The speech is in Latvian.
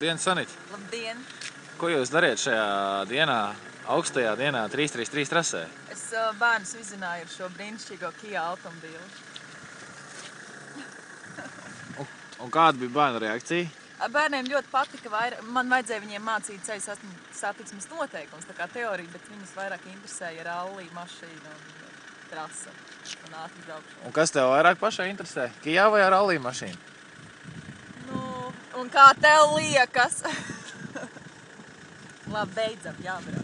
Labdien, Sanīt! Labdien! Ko jūs dariet šajā dienā, augstajā dienā 333 trasē? Es bērnus vizināju ar šo brīnišķīgo Kia automobīlu. Un kāda bija bērnu reakcija? Bērniem ļoti patika, man vajadzēja viņiem mācīt ceļu satiksmes noteikumus, tā kā teorija, bet viņus vairāk interesēja rallija mašīna un trasa un ātri braukšana. Un kas tev vairāk pašai interesē? Kia vai rallija mašīna? Nu, un kā tev liekas? Labi, beidzam, jābrauc.